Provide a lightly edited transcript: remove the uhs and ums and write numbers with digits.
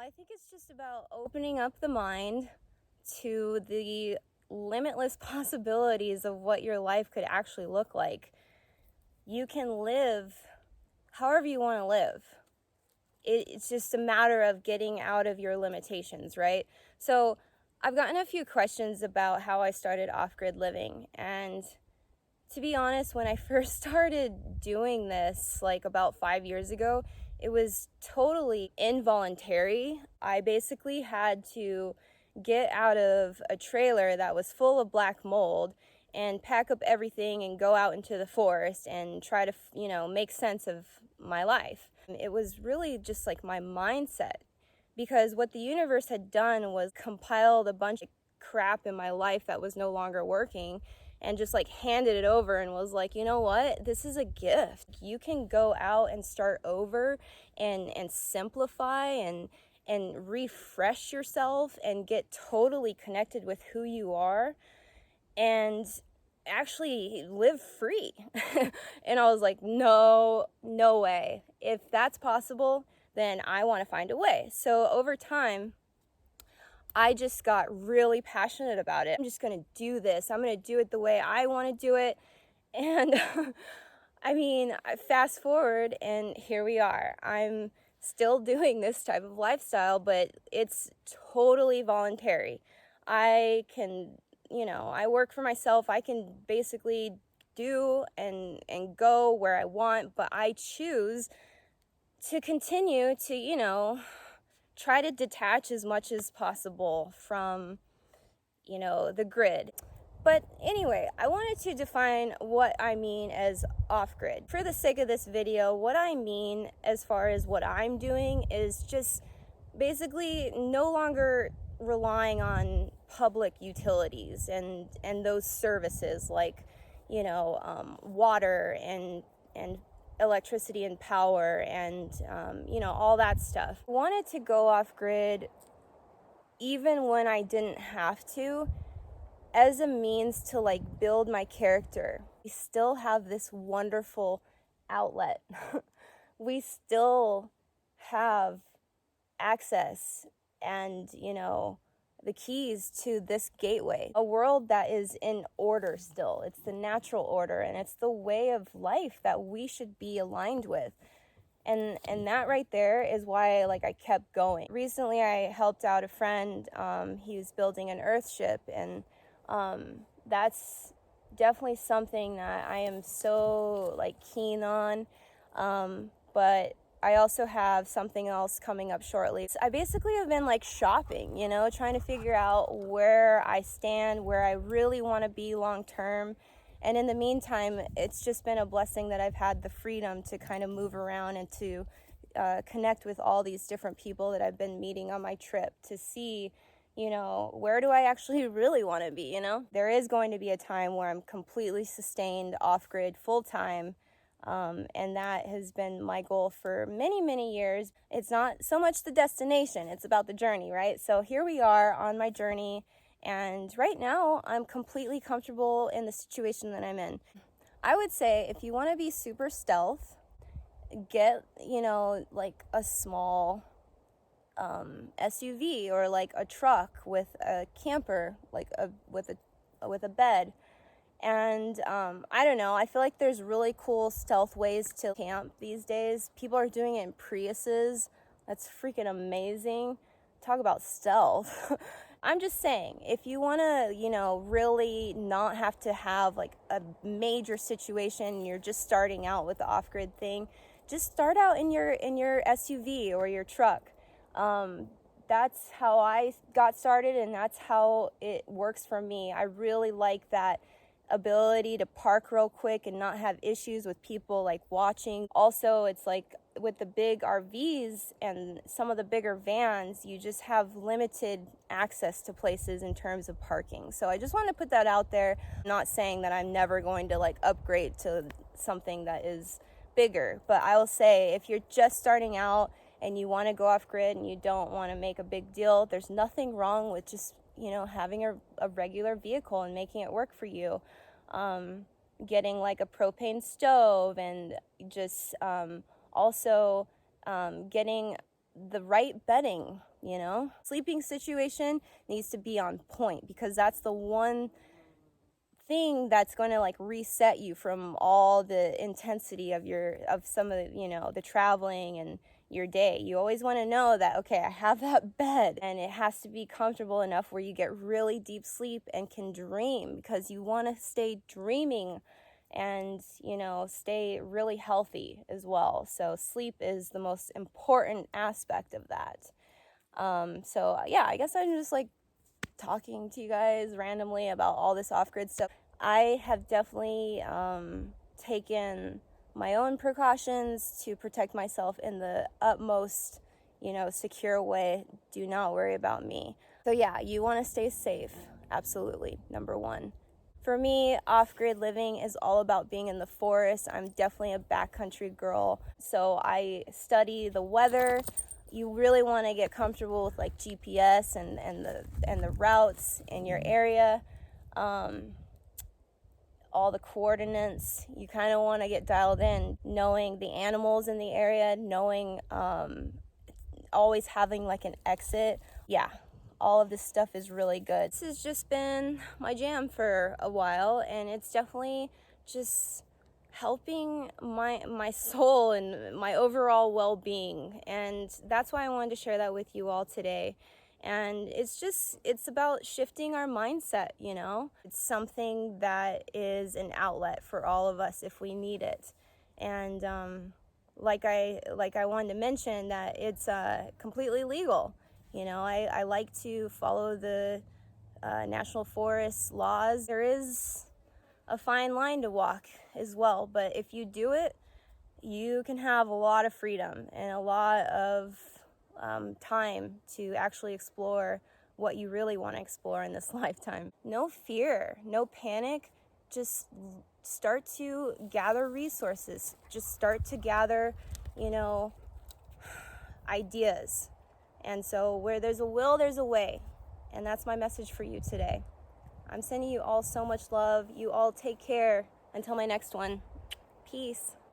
I think it's just about opening up the mind to the limitless possibilities of what your life could actually look like. You can live however you want to live. It's just a matter of getting out of your limitations, right? So, I've gotten a few questions about how I started off grid living. And to be honest, when I first started doing this, like about 5 years ago, it was totally involuntary. I basically had to get out of a trailer that was full of black mold and pack up everything and go out into the forest and try to, make sense of my life. It was really just like my mindset, because what the universe had done was compiled a bunch of crap in my life that was no longer working and just like handed it over and was like, you know what, this is a gift. You can go out and start over and simplify and refresh yourself and get totally connected with who you are and actually live free. And I was like, no way. If that's possible, then I want to find a way. So over time, I just got really passionate about it. I'm just going to do this. I'm going to do it the way I want to do it. And I mean, fast forward and here we are. I'm still doing this type of lifestyle, but it's totally voluntary. I can, I work for myself. I can basically do and go where I want, but I choose to continue to, try to detach as much as possible from, the grid. But anyway, I wanted to define what I mean as off-grid. For the sake of this video, what I mean as far as what I'm doing is just basically no longer relying on public utilities and those services like, water and electricity and power and, all that stuff. I wanted to go off-grid even when I didn't have to, as a means to like build my character. We still have this wonderful outlet. We still have access and, the keys to this gateway, a world that is in order still. It's the natural order and it's the way of life that we should be aligned with. And that right there is why I kept going. Recently I helped out a friend. He was building an earth ship, and that's definitely something that I am so keen on. But I also have something else coming up shortly. So I basically have been shopping, trying to figure out where I stand, where I really want to be long term. And in the meantime, it's just been a blessing that I've had the freedom to kind of move around and to connect with all these different people that I've been meeting on my trip to see, where do I actually really want to be, There is going to be a time where I'm completely sustained off-grid full-time, and that has been my goal for many, many years. It's not so much the destination, it's about the journey, right? So here we are on my journey, and right now I'm completely comfortable in the situation that I'm in. I would say if you want to be super stealth, get, a small SUV or a truck with a camper, with a bed. And I don't know, I feel like there's really cool stealth ways to camp these days. People are doing it in Priuses. That's freaking amazing. Talk about stealth. I'm just saying, if you want to, really not have to have a major situation, you're just starting out with the off-grid thing, just start out in your SUV or your truck. That's how I got started, and that's how it works for me. I really like that ability to park real quick and not have issues with people watching. Also, it's with the big RVs and some of the bigger vans, you just have limited access to places in terms of parking. So I just want to put that out there. I'm not saying that I'm never going to upgrade to something that is bigger, but I will say if you're just starting out and you want to go off grid and you don't want to make a big deal, there's nothing wrong with just having a regular vehicle and making it work for you. Getting a propane stove, and just also getting the right bedding, sleeping situation needs to be on point, because that's the one thing that's going to like reset you from all the intensity of some of the traveling and your day. You always want to know that, okay, I have that bed, and it has to be comfortable enough where you get really deep sleep and can dream, because you want to stay dreaming and stay really healthy as well. So sleep is the most important aspect of that. So yeah, I guess I'm just like talking to you guys randomly about all this off-grid stuff. I have definitely taken my own precautions to protect myself in the utmost, secure way. Do not worry about me. So yeah, you want to stay safe. Absolutely. Number one. For me, off-grid living is all about being in the forest. I'm definitely a backcountry girl. So I study the weather. You really want to get comfortable with like GPS and the routes in your area. All the coordinates, you kind of want to get dialed in, knowing the animals in the area, knowing always having like an exit. Yeah, all of this stuff is really good. This has just been my jam for a while, and it's definitely just helping my soul and my overall well-being, and that's why I wanted to share that with you all today. And it's about shifting our mindset. It's something that is an outlet for all of us if we need it. And like I wanted to mention that it's completely legal. I like to follow the national forest laws. There is a fine line to walk as well, but if you do it, you can have a lot of freedom and a lot of time to actually explore what you really want to explore in this lifetime. No fear, no panic. Just start to gather resources. Just start to gather, ideas. And so where there's a will, there's a way. And that's my message for you today. I'm sending you all so much love. You all take care. Until my next one. Peace.